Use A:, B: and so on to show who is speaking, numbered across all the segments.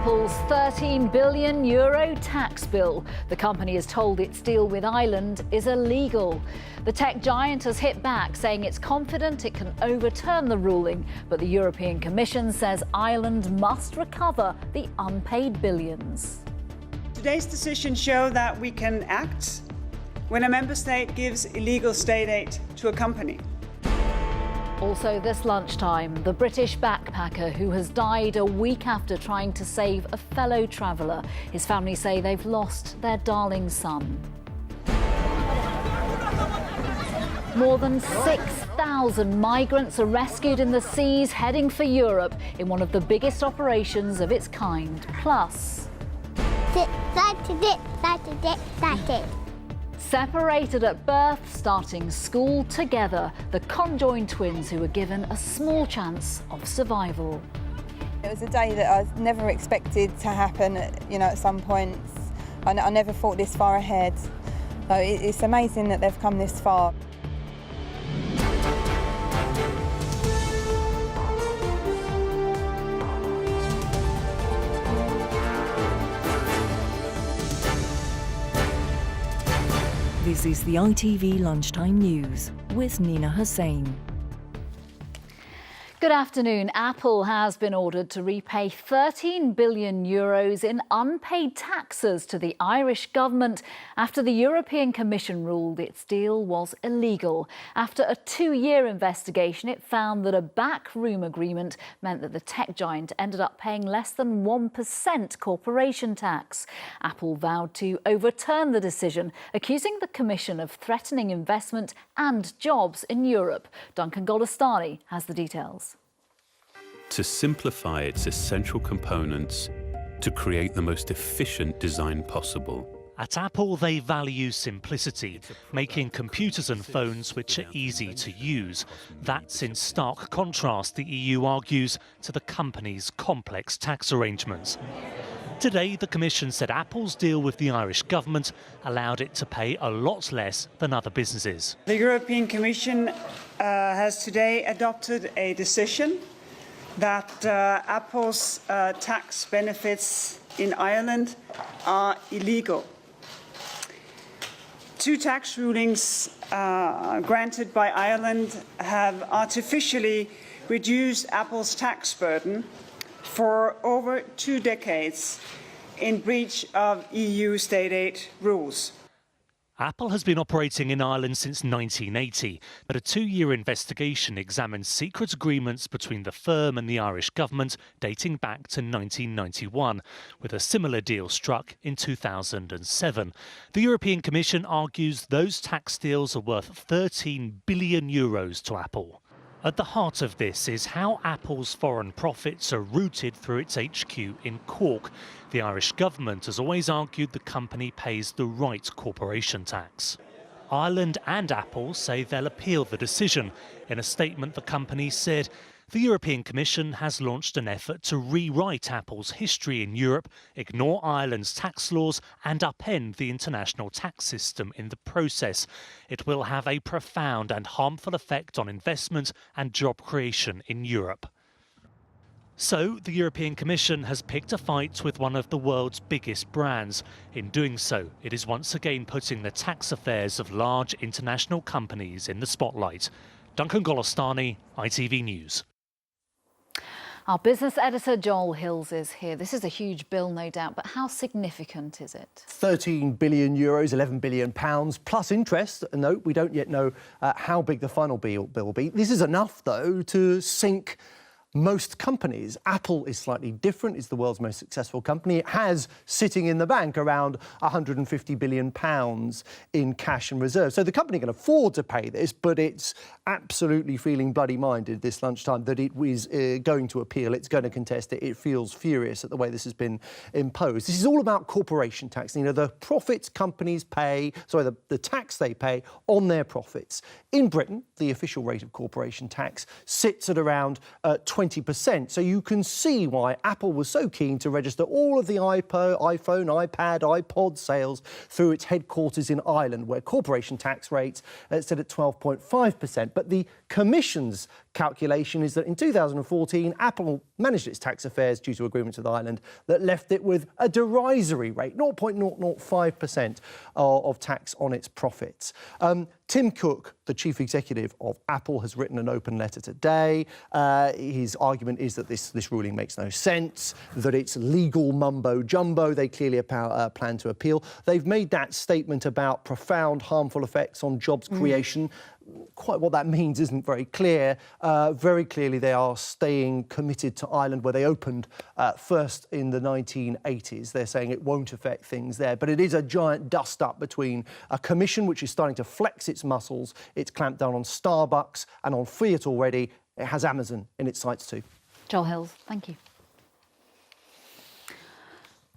A: Apple's €13 billion tax bill. The company is told its deal with Ireland is illegal. The tech giant has hit back, saying it's confident it can overturn the ruling, but the European Commission says Ireland must recover the unpaid billions.
B: Today's decisions show that we can act when a member state gives illegal state aid to a company.
A: Also this lunchtime, the British backpacker who has died a week after trying to save a fellow traveller. His family say they've lost their darling son. More than 6,000 migrants are rescued in the seas heading for Europe in one of the biggest operations of its kind. Plus, separated at birth, starting school together, the conjoined twins who were given a small chance of survival.
C: It was a day that I never expected to happen, at some point. I never thought this far ahead. So it's amazing that they've come this far.
D: This is the ITV Lunchtime News with Nina Hussain.
A: Good afternoon. Apple has been ordered to repay €13 billion in unpaid taxes to the Irish government after the European Commission ruled its deal was illegal. After a 2-year investigation, it found that a backroom agreement meant that the tech giant ended up paying less than 1% corporation tax. Apple vowed to overturn the decision, accusing the Commission of threatening investment and jobs in Europe. Duncan Golestani has the details.
E: To simplify its essential components to create the most efficient design possible.
F: At Apple, they value simplicity, making computers and phones which are easy to use. That's in stark contrast, the EU argues, to the company's complex tax arrangements. Today, the Commission said Apple's deal with the Irish government allowed it to pay a lot less than other businesses.
B: The European Commission has today adopted a decision that Apple's tax benefits in Ireland are illegal. 2 tax rulings granted by Ireland have artificially reduced Apple's tax burden for over 2 decades in breach of EU state aid rules.
F: Apple has been operating in Ireland since 1980, but a 2-year investigation examines secret agreements between the firm and the Irish government dating back to 1991, with a similar deal struck in 2007. The European Commission argues those tax deals are worth €13 billion to Apple. At the heart of this is how Apple's foreign profits are routed through its HQ in Cork. The Irish government has always argued the company pays the right corporation tax. Ireland and Apple say they'll appeal the decision. In a statement, the company said the European Commission has launched an effort to rewrite Apple's history in Europe, ignore Ireland's tax laws and upend the international tax system in the process. It will have a profound and harmful effect on investment and job creation in Europe. So, the European Commission has picked a fight with one of the world's biggest brands. In doing so, it is once again putting the tax affairs of large international companies in the spotlight. Duncan Golestani, ITV News.
A: Our business editor Joel Hills is here. This is a huge bill, no doubt, but how significant is it?
G: €13 billion, £11 billion plus interest. No, we don't yet know how big the final bill will be. This is enough, though, to sink most companies. Apple is slightly different. It's the world's most successful company. It has sitting in the bank around £150 billion in cash and reserves. So the company can afford to pay this, but it's absolutely feeling bloody-minded this lunchtime that it is going to appeal. It's going to contest it. It feels furious at the way this has been imposed. This is all about corporation tax. The profits companies pay, the tax they pay on their profits. In Britain, the official rate of corporation tax sits at around 20%. So you can see why Apple was so keen to register all of the iPhone, iPad, iPod sales through its headquarters in Ireland, where corporation tax rates sit at 12.5%. But the Commission's calculation is that in 2014, Apple managed its tax affairs due to agreements with Ireland that left it with a derisory rate, 0.005% of tax on its profits. Tim Cook, the chief executive of Apple, has written an open letter today. His argument is that this ruling makes no sense, that it's legal mumbo-jumbo. They clearly plan to appeal. They've made that statement about profound harmful effects on jobs creation. Quite what that means isn't very clear. Very clearly, they are staying committed to Ireland, where they opened first in the 1980s. They're saying it won't affect things there. But it is a giant dust-up between a commission which is starting to flex its muscles. It's clamped down on Starbucks and on Fiat already. It has Amazon in its sights too.
A: Joel Hills, thank you.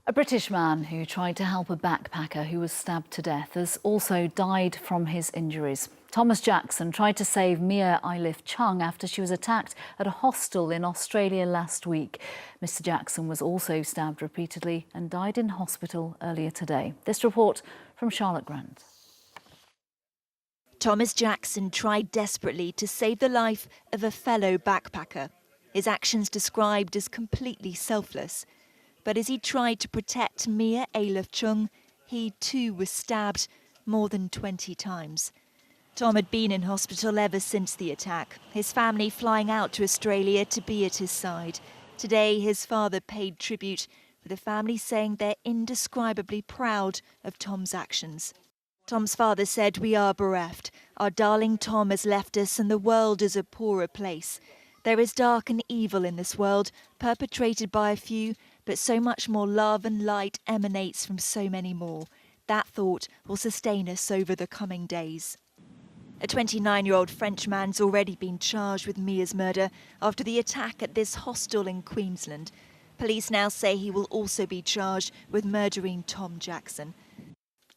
A: A British man who tried to help a backpacker who was stabbed to death has also died from his injuries. Thomas Jackson tried to save Mia Eilif Chung after she was attacked at a hostel in Australia last week. Mr. Jackson was also stabbed repeatedly and died in hospital earlier today. This report from Charlotte Grant.
H: Thomas Jackson tried desperately to save the life of a fellow backpacker. His actions described as completely selfless. But as he tried to protect Mia Eilif Chung, he too was stabbed more than 20 times. Tom had been in hospital ever since the attack, his family flying out to Australia to be at his side. Today, his father paid tribute, with the family saying they're indescribably proud of Tom's actions. Tom's father said, "We are bereft. Our darling Tom has left us and the world is a poorer place. There is dark and evil in this world, perpetrated by a few, but so much more love and light emanates from so many more. That thought will sustain us over the coming days." A 29-year-old French man's already been charged with Mia's murder after the attack at this hostel in Queensland. Police now say he will also be charged with murdering Tom Jackson.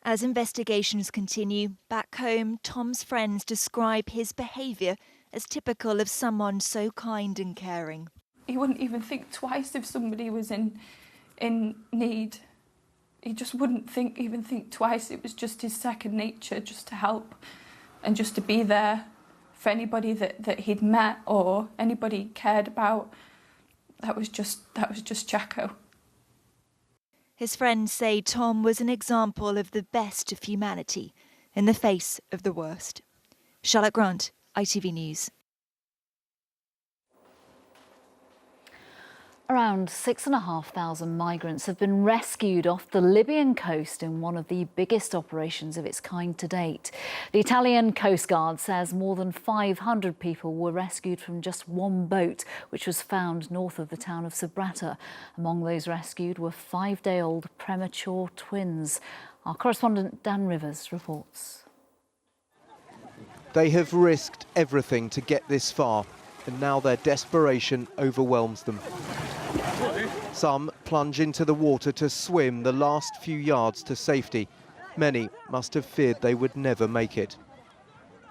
H: As investigations continue, back home, Tom's friends describe his behaviour as typical of someone so kind and caring.
I: He wouldn't even think twice if somebody was in need. He just wouldn't even think twice. It was just his second nature, just to help and just to be there for anybody that he'd met or anybody he cared about. That was just Jacko.
H: His friends say Tom was an example of the best of humanity in the face of the worst. Charlotte Grant, ITV News.
A: Around 6,500 migrants have been rescued off the Libyan coast in one of the biggest operations of its kind to date. The Italian Coast Guard says more than 500 people were rescued from just one boat, which was found north of the town of Sabrata. Among those rescued were 5-day-old premature twins. Our correspondent Dan Rivers reports.
J: They have risked everything to get this far, and now their desperation overwhelms them. Some plunge into the water to swim the last few yards to safety. Many must have feared they would never make it.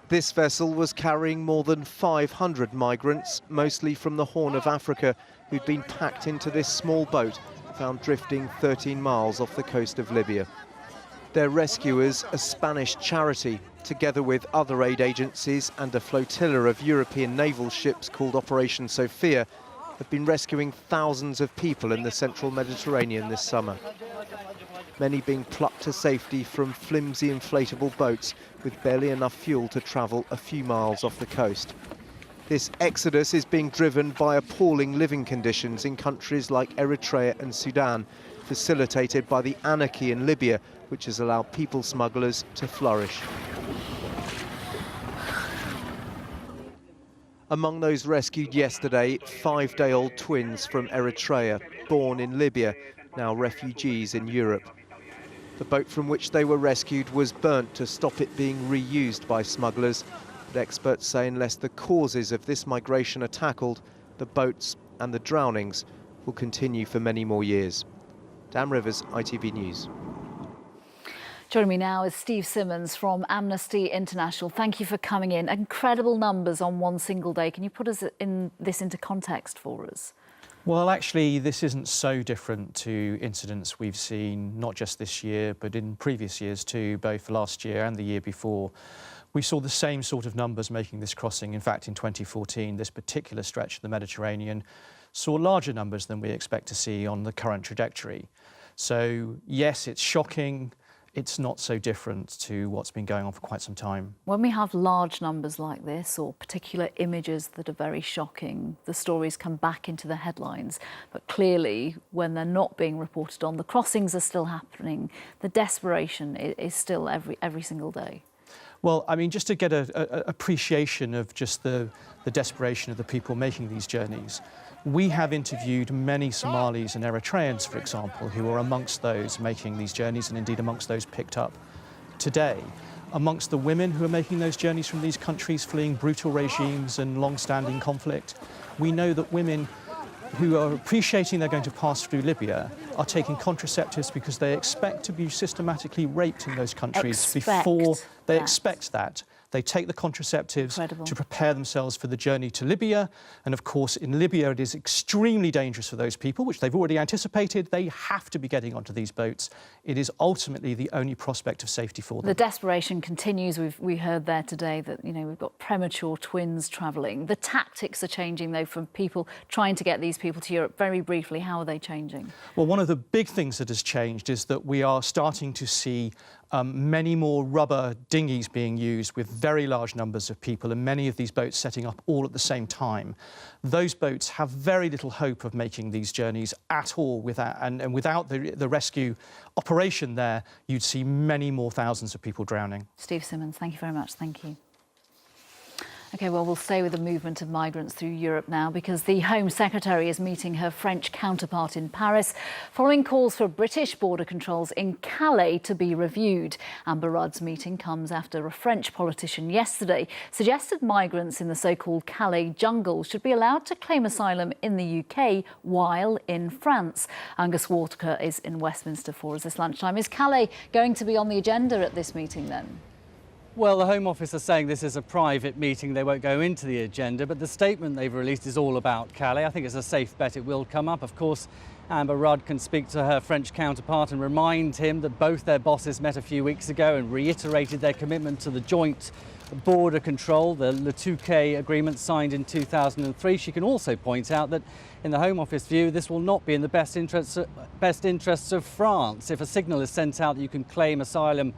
J: This vessel was carrying more than 500 migrants, mostly from the Horn of Africa, who'd been packed into this small boat, found drifting 13 miles off the coast of Libya. Their rescuers, a Spanish charity, together with other aid agencies and a flotilla of European naval ships called Operation Sophia, have been rescuing thousands of people in the central Mediterranean this summer. Many being plucked to safety from flimsy inflatable boats with barely enough fuel to travel a few miles off the coast. This exodus is being driven by appalling living conditions in countries like Eritrea and Sudan, facilitated by the anarchy in Libya, which has allowed people smugglers to flourish. Among those rescued yesterday, 5-day-old twins from Eritrea, born in Libya, now refugees in Europe. The boat from which they were rescued was burnt to stop it being reused by smugglers, but experts say unless the causes of this migration are tackled, the boats and the drownings will continue for many more years. Dan Rivers, ITV News.
A: Joining me now is Steve Simmons from Amnesty International. Thank you for coming in. Incredible numbers on one single day. Can you put this into context for us?
K: Well, actually, this isn't so different to incidents we've seen, not just this year, but in previous years too, both last year and the year before, We saw the same sort of numbers making this crossing. In fact, in 2014, this particular stretch of the Mediterranean saw larger numbers than we expect to see on the current trajectory. So, yes, it's shocking. It's not so different to what's been going on for quite some time.
A: When we have large numbers like this or particular images that are very shocking, the stories come back into the headlines. But clearly, when they're not being reported on, the crossings are still happening. The desperation is still every single day.
K: Well, I mean, just to get an appreciation of just the desperation of the people making these journeys, we have interviewed many Somalis and Eritreans, for example, who are amongst those making these journeys and indeed amongst those picked up today. Amongst the women who are making those journeys from these countries fleeing brutal regimes and long-standing conflict, we know that women who are appreciating they're going to pass through Libya are taking contraceptives because they expect to be systematically raped in those countries before they expect that. They take the contraceptives to prepare themselves for the journey to Libya. And of course, in Libya, it is extremely dangerous for those people, which they've already anticipated. They have to be getting onto these boats. It is ultimately the only prospect of safety for them.
A: The desperation continues. We heard there today that, you know, we've got premature twins travelling. The tactics are changing, though, from people trying to get these people to Europe. Very briefly, how are they changing?
K: Well, one of the big things that has changed is that we are starting to see many more rubber dinghies being used with very large numbers of people, and many of these boats setting up all at the same time. Those boats have very little hope of making these journeys at all without, and without the rescue operation there, you'd see many more thousands of people drowning.
A: Steve Simmons, thank you very much. Thank you. OK, well, we'll stay with the movement of migrants through Europe now because the Home Secretary is meeting her French counterpart in Paris following calls for British border controls in Calais to be reviewed. Amber Rudd's meeting comes after a French politician yesterday suggested migrants in the so-called Calais jungle should be allowed to claim asylum in the UK while in France. Angus Walker is in Westminster for us this lunchtime. Is Calais going to be on the agenda at this meeting then?
L: Well, the Home Office are saying this is a private meeting. They won't go into the agenda, but the statement they've released is all about Calais. I think it's a safe bet it will come up. Of course, Amber Rudd can speak to her French counterpart and remind him that both their bosses met a few weeks ago and reiterated their commitment to the joint border control, the Le Touquet agreement signed in 2003. She can also point out that in the Home Office view, this will not be in the best interests of France. If a signal is sent out that you can claim asylum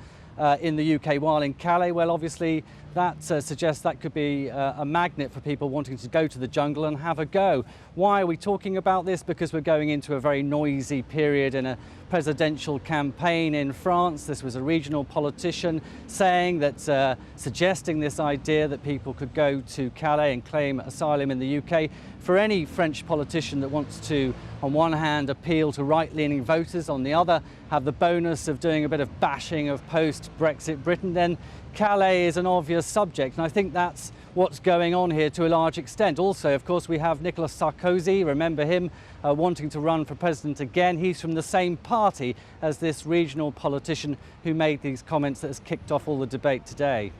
L: in the UK while in Calais, well, obviously that suggests that could be a magnet for people wanting to go to the jungle and have a go. Why are we talking about this? Because we're going into a very noisy period in a presidential campaign in France. This was a regional politician saying that, suggesting this idea that people could go to Calais and claim asylum in the UK. For any French politician that wants to, on one hand, appeal to right-leaning voters, on the other, have the bonus of doing a bit of bashing of post-Brexit Britain, then Calais is an obvious subject, and I think that's what's going on here to a large extent. Also, of course, we have Nicolas Sarkozy, remember him, wanting to run for president again. He's from the same party as this regional politician who made these comments that has kicked off all the debate today.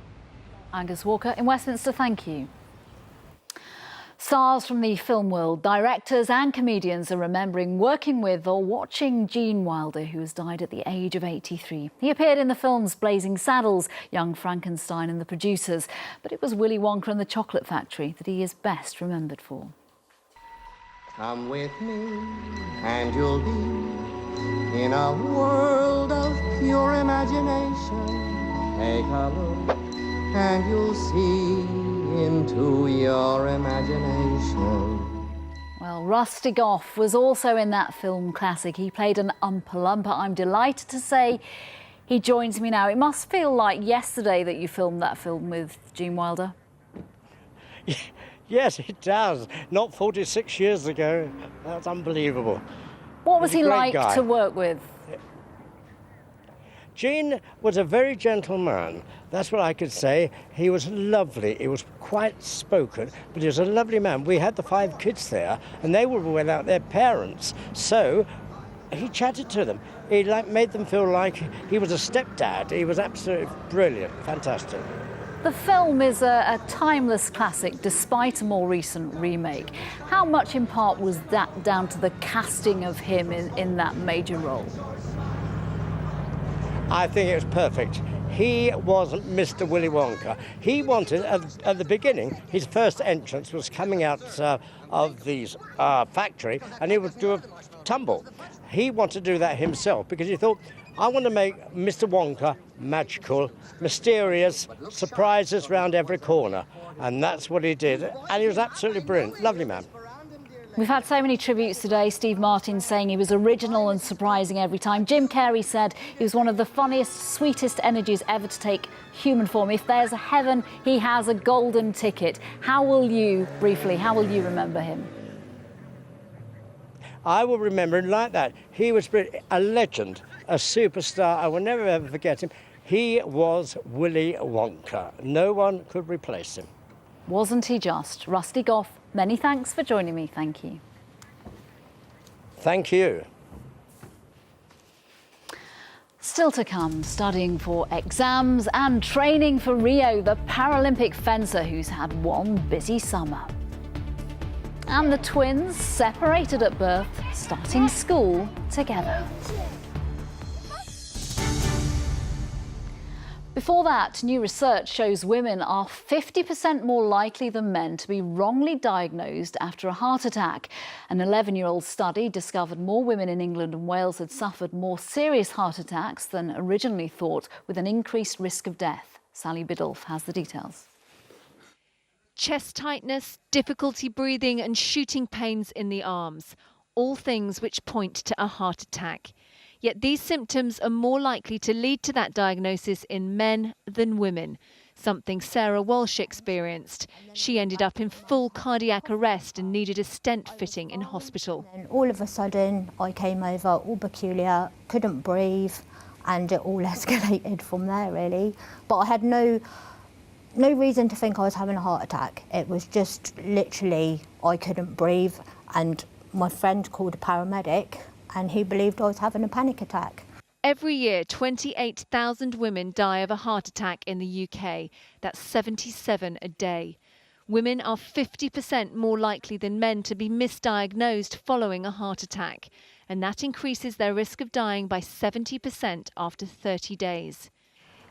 A: Angus Walker in Westminster, thank you. Stars from the film world, directors and comedians are remembering working with or watching Gene Wilder, who has died at the age of 83. He appeared in the films Blazing Saddles, Young Frankenstein and The Producers, but it was Willy Wonka and the Chocolate Factory that he is best remembered for.
M: Come with me and you'll be in a world of pure imagination. Take a look and you'll see into your imagination.
A: Well, Rusty Goff was also in that film classic. He played an Oompa Loompa. I'm delighted to say he joins me now. It must feel like yesterday that you filmed that film with Gene Wilder.
N: Yes, it does. Not 46 years ago. That's unbelievable.
A: What was he like
N: guy
A: to work with?
N: Gene was a very gentle man. That's what I could say. He was lovely. He was quite spoken, but he was a lovely man. We had the 5 kids there, and they were without their parents. So he chatted to them. He made them feel like he was a stepdad. He was absolutely brilliant, fantastic.
A: The film is a timeless classic, despite a more recent remake. How much, in part, was that down to the casting of him in that major role?
N: I think it was perfect. He was Mr. Willy Wonka. He wanted, at the beginning, his first entrance was coming out of the factory, and he would do a tumble. He wanted to do that himself because he thought, I want to make Mr. Wonka magical, mysterious, surprises round every corner. And that's what he did. And he was absolutely brilliant. Lovely man.
A: We've had so many tributes today. Steve Martin saying he was original and surprising every time. Jim Carrey said he was one of the funniest, sweetest energies ever to take human form. If there's a heaven, he has a golden ticket. How will you remember him?
N: I will remember him like that. He was a legend, a superstar. I will never ever forget him. He was Willy Wonka. No one could replace him.
A: Wasn't he just? Rusty Goff, many thanks for joining me. Thank you.
N: Thank you.
A: Still to come, studying for exams and training for Rio, the Paralympic fencer who's had one busy summer. And the twins, separated at birth, starting school together. Before that, new research shows women are 50% more likely than men to be wrongly diagnosed after a heart attack. An 11-year-old study discovered more women in England and Wales had suffered more serious heart attacks than originally thought, with an increased risk of death. Sally Biddulph has the details.
O: Chest tightness, difficulty breathing and shooting pains in the arms, all things which point to a heart attack. Yet these symptoms are more likely to lead to that diagnosis in men than women, something Sarah Walsh experienced. She ended up in full cardiac arrest and needed a stent fitting in hospital.
P: And all of a sudden I came over all peculiar, couldn't breathe, and it all escalated from there really. But I had no reason to think I was having a heart attack. It was just literally I couldn't breathe, and my friend called a paramedic and he believed I was having a panic attack.
O: Every year, 28,000 women die of a heart attack in the UK. That's 77 a day. Women are 50% more likely than men to be misdiagnosed following a heart attack, and that increases their risk of dying by 70% after 30 days.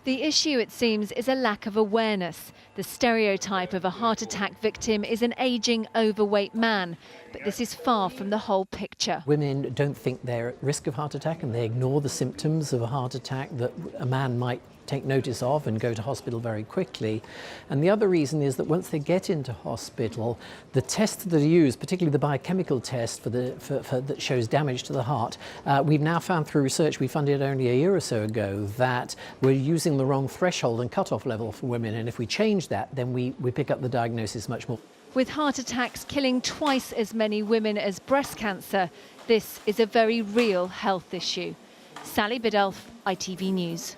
O: The issue, it seems, is a lack of awareness. The stereotype of a heart attack victim is an ageing, overweight man, but this is far from the whole picture.
Q: Women don't think they're at risk of heart attack and they ignore the symptoms of a heart attack that a man might take notice of and go to hospital very quickly. And the other reason is that once they get into hospital, the tests that are used, particularly the biochemical test that shows damage to the heart, we've now found through research we funded only a year or so ago that we're using the wrong threshold and cutoff level for women, and if we change that, then we pick up the diagnosis much more.
O: With heart attacks killing twice as many women as breast cancer, this is a very real health issue. Sally Biddulph, ITV News.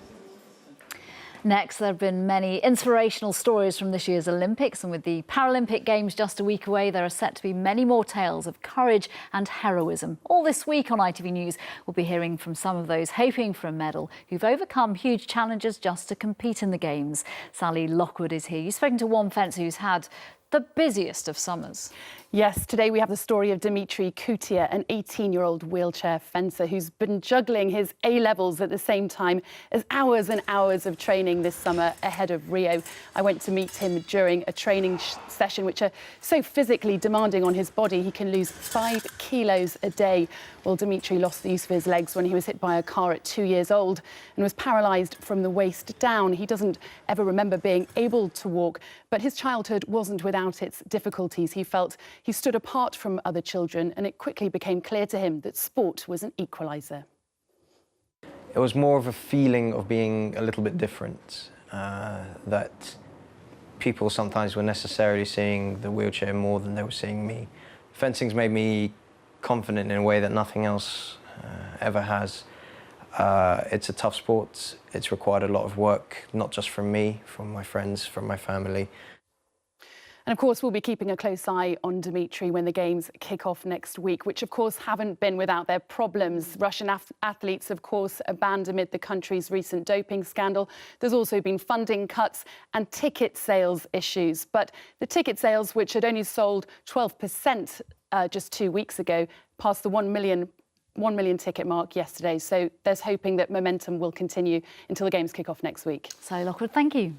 A: Next, there have been many inspirational stories from this year's Olympics, and with the Paralympic Games just a week away, there are set to be many more tales of courage and heroism. All this week on ITV News, we'll be hearing from some of those hoping for a medal who've overcome huge challenges just to compete in the Games. Sally Lockwood is here. You've spoken to one fencer who's had the busiest of summers.
R: Yes, today we have the story of Dimitri Kutia, an 18-year-old wheelchair fencer who's been juggling his A-levels at the same time as hours and hours of training this summer ahead of Rio. I went to meet him during a training session which are so physically demanding on his body. He can lose 5 kilos a day. Well, Dimitri lost the use of his legs when he was hit by a car at 2 years old and was paralysed from the waist down. He doesn't ever remember being able to walk, but his childhood wasn't without its difficulties. He felt he stood apart from other children, and it quickly became clear to him that sport was an equaliser.
S: It was more of a feeling of being a little bit different, that people sometimes were necessarily seeing the wheelchair more than they were seeing me. Fencing's made me confident in a way that nothing else ever has. It's a tough sport. It's required a lot of work, not just from me, from my friends, from my family.
R: And of course, we'll be keeping a close eye on Dimitri when the Games kick off next week, which of course haven't been without their problems. Russian athletes, of course, are banned amid the country's recent doping scandal. There's also been funding cuts and ticket sales issues. But the ticket sales, which had only sold 12% just 2 weeks ago, passed the 1 million 1 million ticket mark yesterday, so there's hoping that momentum will continue until the games kick off next week.
A: So, Lockwood, thank you.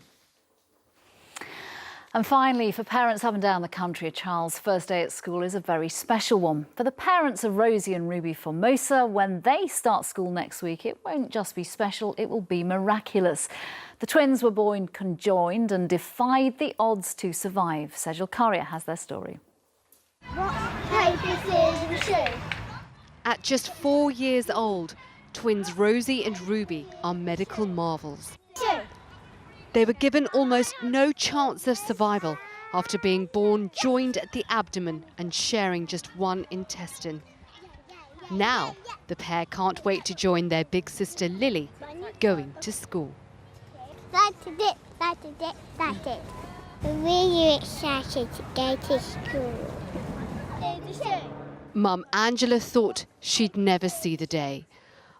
A: And finally, for parents up and down the country, a child's first day at school is a very special one. For the parents of Rosie and Ruby Formosa, when they start school next week, it won't just be special, it will be miraculous. The twins were born conjoined and defied the odds to survive. Sejal Karia has their story.
T: Rock, paper, scissors, shoe.
O: At just 4 years old, twins Rosie and Ruby are medical marvels.
T: Shoe.
O: They were given almost no chance of survival after being born joined at the abdomen and sharing just one intestine. Now, the pair can't wait to join their big sister Lily going to school.
T: That's it, that's it, that's it. We're really excited to go to school.
O: Mum Angela thought she'd never see the day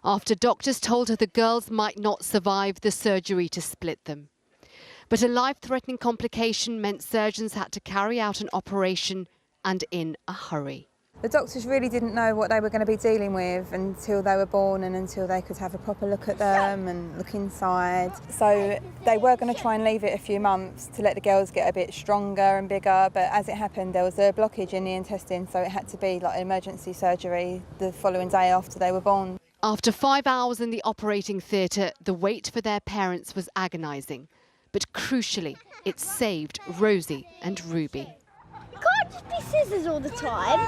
O: after doctors told her the girls might not survive the surgery to split them. But a life-threatening complication meant surgeons had to carry out an operation and in a hurry.
C: The doctors really didn't know what they were going to be dealing with until they were born and until they could have a proper look at them and look inside. So they were going to try and leave it a few months to let the girls get a bit stronger and bigger, but as it happened there was a blockage in the intestine, so it had to be like emergency surgery the following day after they were born.
O: After 5 hours in the operating theatre, the wait for their parents was agonising. But crucially, it saved Rosie and Ruby.
T: You can't just be scissors all the time.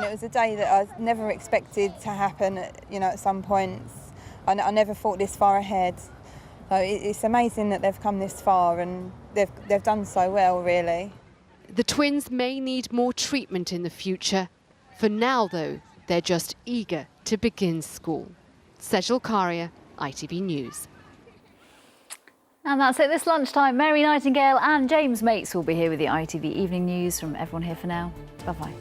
C: It was a day that I never expected to happen, at some points. I never thought this far ahead. So it's amazing that they've come this far and they've done so well, really.
O: The twins may need more treatment in the future. For now, though, they're just eager to begin school. Sejal Karia, ITV News.
A: And that's it this lunchtime. Mary Nightingale and James Mates will be here with the ITV Evening News. From everyone here for now, bye-bye.